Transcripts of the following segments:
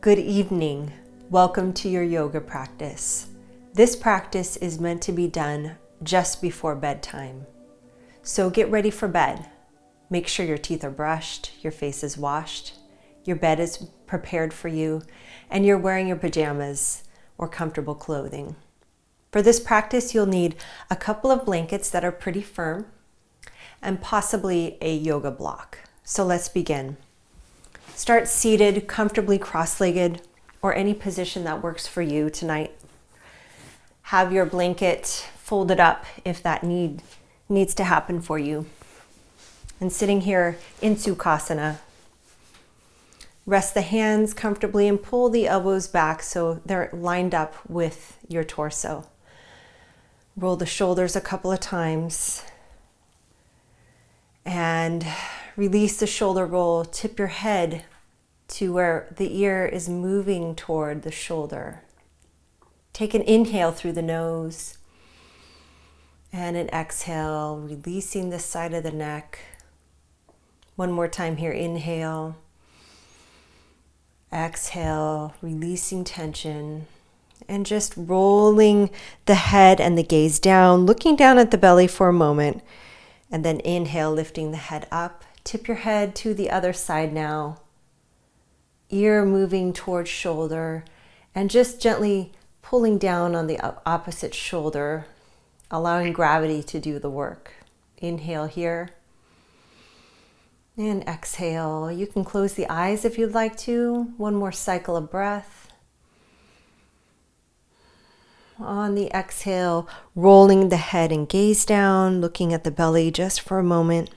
Good evening. Welcome to your yoga practice. This practice is meant to be done just before bedtime. So get ready for bed. Make sure your teeth are brushed, your face is washed, your bed is prepared for you, and you're wearing your pajamas or comfortable clothing. For this practice, you'll need a couple of blankets that are pretty firm and possibly a yoga block. So let's begin. Start seated, comfortably cross-legged, or any position that works for you tonight. Have your blanket folded up if that needs to happen for you. And sitting here in Tsukasana, rest the hands comfortably and pull the elbows back so they're lined up with your torso. Roll the shoulders a couple of times and release the shoulder roll. Tip your head to where the ear is moving toward the shoulder. Take an inhale through the nose and an exhale, releasing the side of the neck. One more time here, inhale, exhale, releasing tension, and just rolling the head and the gaze down, looking down at the belly for a moment, and then inhale, lifting the head up. Tip your head to the other side now, ear moving towards shoulder, and just gently pulling down on the opposite shoulder, allowing gravity to do the work. Inhale here. And exhale. You can close the eyes if you'd like to. One more cycle of breath. On the exhale, rolling the head and gaze down, looking at the belly just for a moment,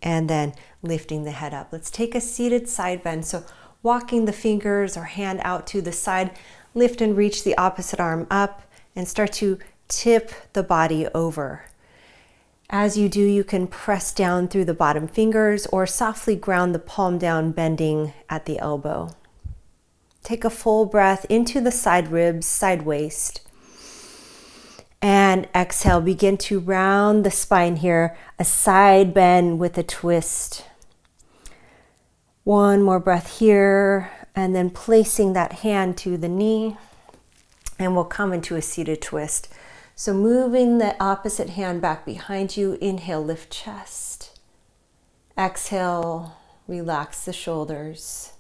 and then lifting the head up. Let's take a seated side bend. So walking the fingers or hand out to the side, lift and reach the opposite arm up and start to tip the body over. As you do, you can press down through the bottom fingers or softly ground the palm down, bending at the elbow. Take a full breath into the side ribs, side waist. And exhale, begin to round the spine here, a side bend with a twist. One more breath here, and then placing that hand to the knee, and we'll come into a seated twist. So moving the opposite hand back behind you, inhale, lift chest. Exhale, relax the shoulders.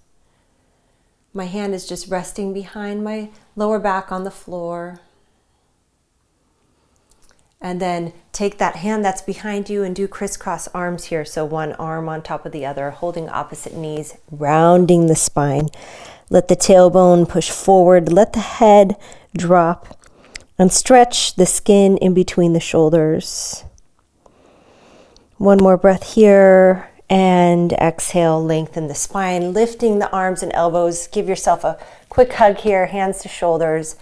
My hand is just resting behind my lower back on the floor. And then take that hand that's behind you and do crisscross arms here. So one arm on top of the other, holding opposite knees, rounding the spine. Let the tailbone push forward. Let the head drop. And stretch the skin in between the shoulders. One more breath here. And exhale, lengthen the spine, lifting the arms and elbows. Give yourself a quick hug here, hands to shoulders.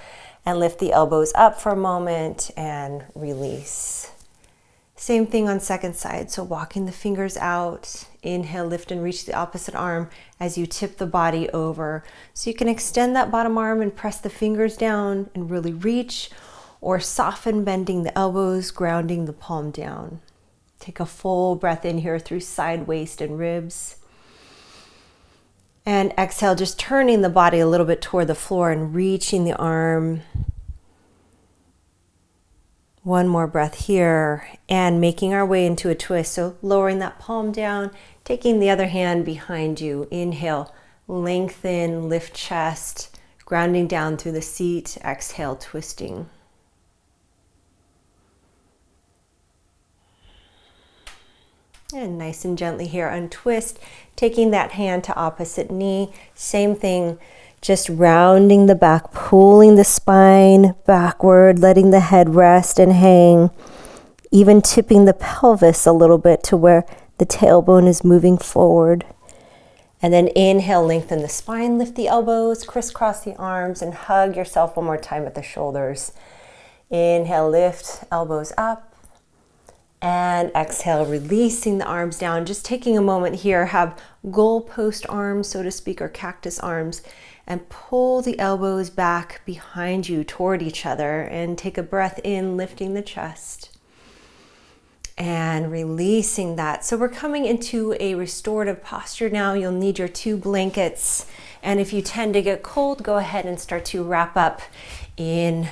And lift the elbows up for a moment and release. Same thing on second side. So walking the fingers out, inhale, lift and reach the opposite arm as you tip the body over. So you can extend that bottom arm and press the fingers down and really reach, or soften, bending the elbows, grounding the palm down. Take a full breath in here through side, waist, and ribs. And exhale, just turning the body a little bit toward the floor and reaching the arm. One more breath here and making our way into a twist. So lowering that palm down, taking the other hand behind you. Inhale, lengthen, lift chest, grounding down through the seat. Exhale, twisting. And nice and gently here, untwist, taking that hand to opposite knee. Same thing, just rounding the back, pulling the spine backward, letting the head rest and hang, even tipping the pelvis a little bit to where the tailbone is moving forward. And then inhale, lengthen the spine, lift the elbows, crisscross the arms, and hug yourself one more time at the shoulders. Inhale, lift, elbows up. And exhale, releasing the arms down. Just taking a moment here, have goalpost arms, so to speak, or cactus arms, and pull the elbows back behind you toward each other. And take a breath in, lifting the chest. and releasing that. So we're coming into a restorative posture now. You'll need your 2 blankets. And if you tend to get cold, go ahead and start to wrap up in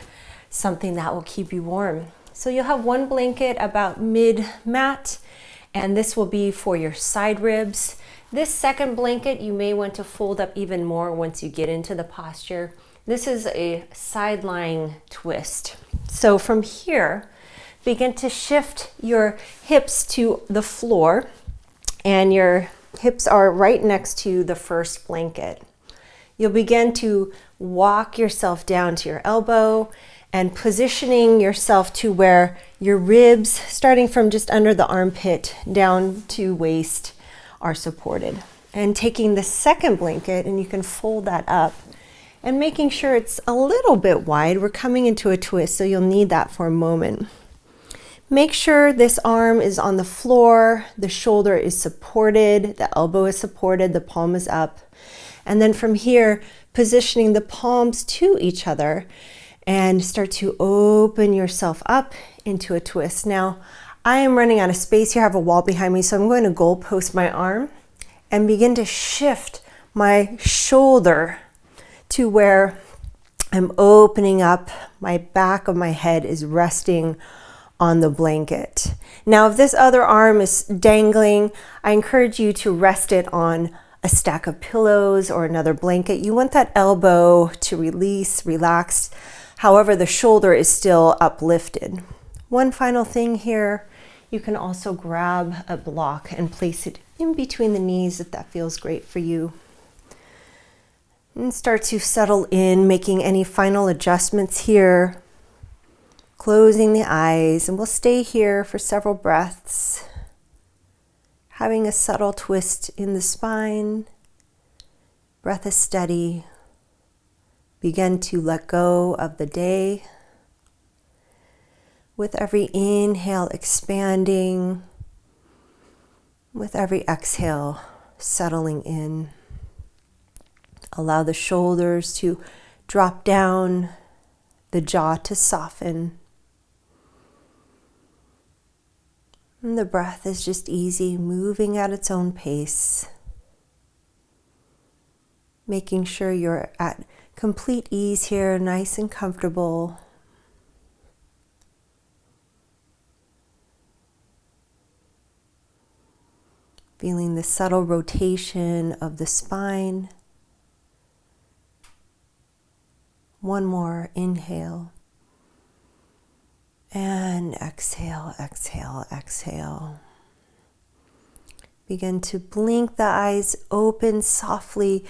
something that will keep you warm. So you'll have 1 blanket about mid-mat, and this will be for your side ribs. This second blanket, you may want to fold up even more once you get into the posture. This is a side lying twist. So from here, begin to shift your hips to the floor, and your hips are right next to the first blanket. You'll begin to walk yourself down to your elbow and positioning yourself to where your ribs, starting from just under the armpit down to waist, are supported. And taking the second blanket, and you can fold that up and making sure it's a little bit wide. We're coming into a twist, so you'll need that for a moment. Make sure this arm is on the floor, the shoulder is supported, the elbow is supported, the palm is up. And then from here, positioning the palms to each other and start to open yourself up into a twist. Now, I am running out of space here. I have a wall behind me, so I'm going to goal post my arm and begin to shift my shoulder to where I'm opening up. My back of my head is resting on the blanket. Now, if this other arm is dangling, I encourage you to rest it on a stack of pillows or another blanket. You want that elbow to release, relax. However, the shoulder is still uplifted. One final thing here, you can also grab a block and place it in between the knees if that feels great for you. And start to settle in, making any final adjustments here. Closing the eyes, and we'll stay here for several breaths. Having a subtle twist in the spine. Breath is steady. Begin to let go of the day. With every inhale, expanding. With every exhale, settling in. Allow the shoulders to drop down, the jaw to soften. And the breath is just easy, moving at its own pace. Making sure you're at complete ease here, nice and comfortable. Feeling the subtle rotation of the spine. One more inhale. And exhale, exhale, exhale. Begin to blink the eyes open softly,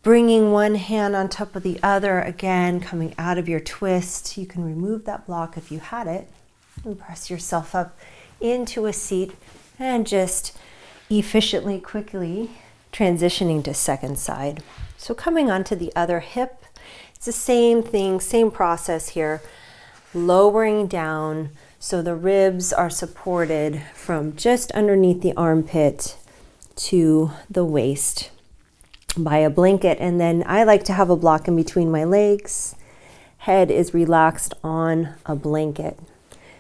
bringing one hand on top of the other, again, coming out of your twist. You can remove that block if you had it and press yourself up into a seat and just efficiently, quickly transitioning to second side. So coming onto the other hip, it's the same thing, same process here. Lowering down so the ribs are supported from just underneath the armpit to the waist by a blanket. And then I like to have a block in between my legs. Head is relaxed on a blanket.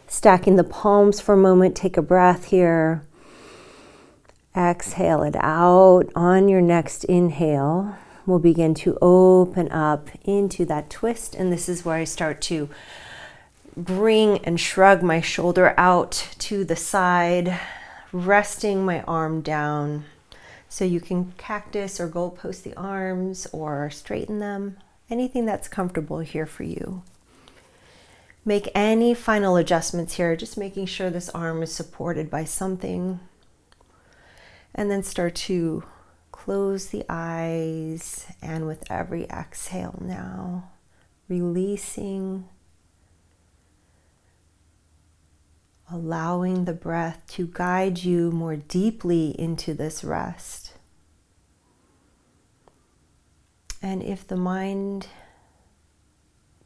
Stacking the palms for a moment, take a breath here. Exhale it out. On your next inhale, we'll begin to open up into that twist. And this is where I start to bring and shrug my shoulder out to the side, resting my arm down. So you can cactus or goal post the arms or straighten them. Anything that's comfortable here for you. Make any final adjustments here, just making sure this arm is supported by something. And then start to close the eyes, and with every exhale now, releasing. Allowing the breath to guide you more deeply into this rest. And if the mind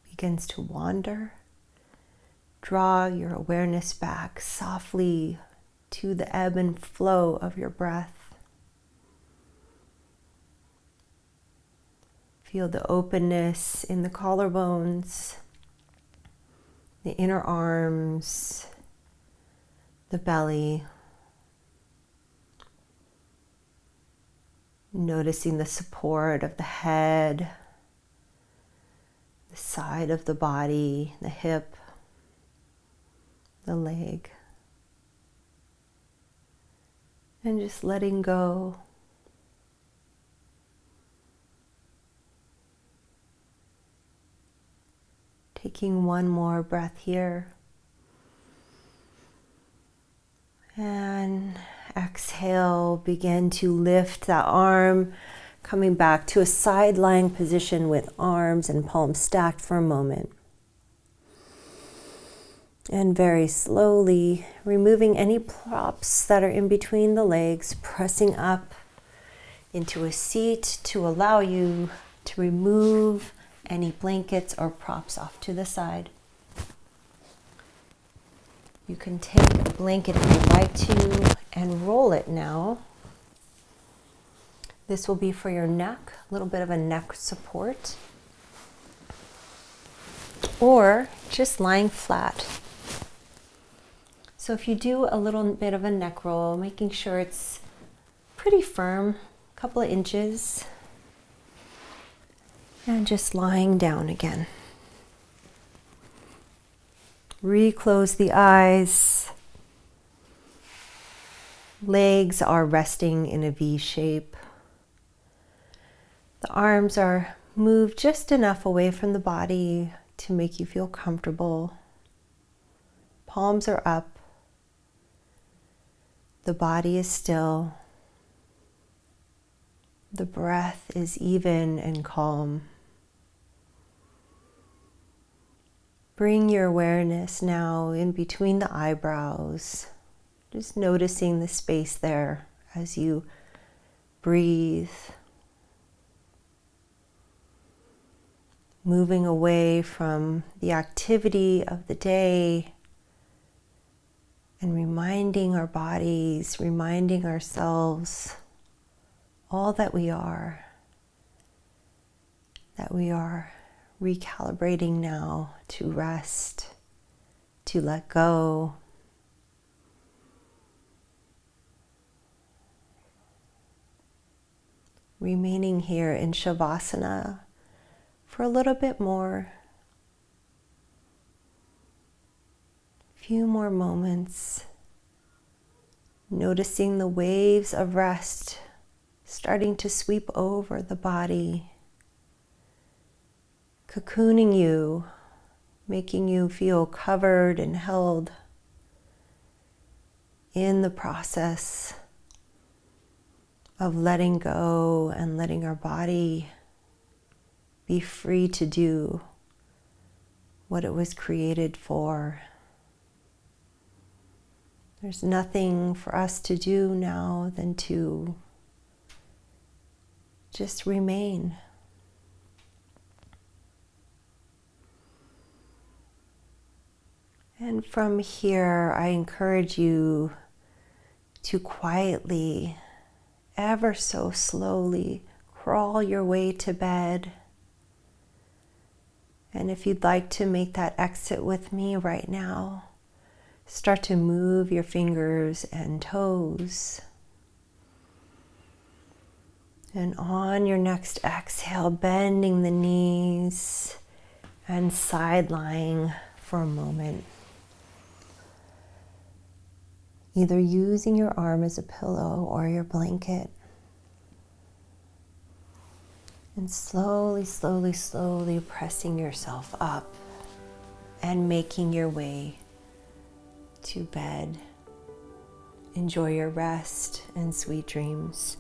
begins to wander, draw your awareness back softly to the ebb and flow of your breath. Feel the openness in the collarbones, the inner arms, the belly, noticing the support of the head, the side of the body, the hip, the leg, and just letting go. Taking one more breath here. And exhale, begin to lift that arm, coming back to a side lying position with arms and palms stacked for a moment. And very slowly removing any props that are in between the legs, pressing up into a seat to allow you to remove any blankets or props off to the side. You can take a blanket if you'd like to and roll it now. This will be for your neck, a little bit of a neck support. Or just lying flat. So if you do a little bit of a neck roll, making sure it's pretty firm, a couple of inches, and just lying down again. Reclose the eyes. Legs are resting in a V shape. The arms are moved just enough away from the body to make you feel comfortable. Palms are up. The body is still. The breath is even and calm. Bring your awareness now in between the eyebrows, just noticing the space there as you breathe. Moving away from the activity of the day and reminding our bodies, reminding ourselves all that we are recalibrating now to rest, to let go. Remaining here in Savasana for a little bit more. A few more moments. Noticing the waves of rest starting to sweep over the body. Cocooning you, making you feel covered and held in the process of letting go and letting our body be free to do what it was created for. There's nothing for us to do now than to just remain. And from here, I encourage you to quietly, ever so slowly, crawl your way to bed. And if you'd like to make that exit with me right now, start to move your fingers and toes. And on your next exhale, bending the knees and side lying for a moment. Either using your arm as a pillow or your blanket. And slowly, slowly, slowly pressing yourself up and making your way to bed. Enjoy your rest and sweet dreams.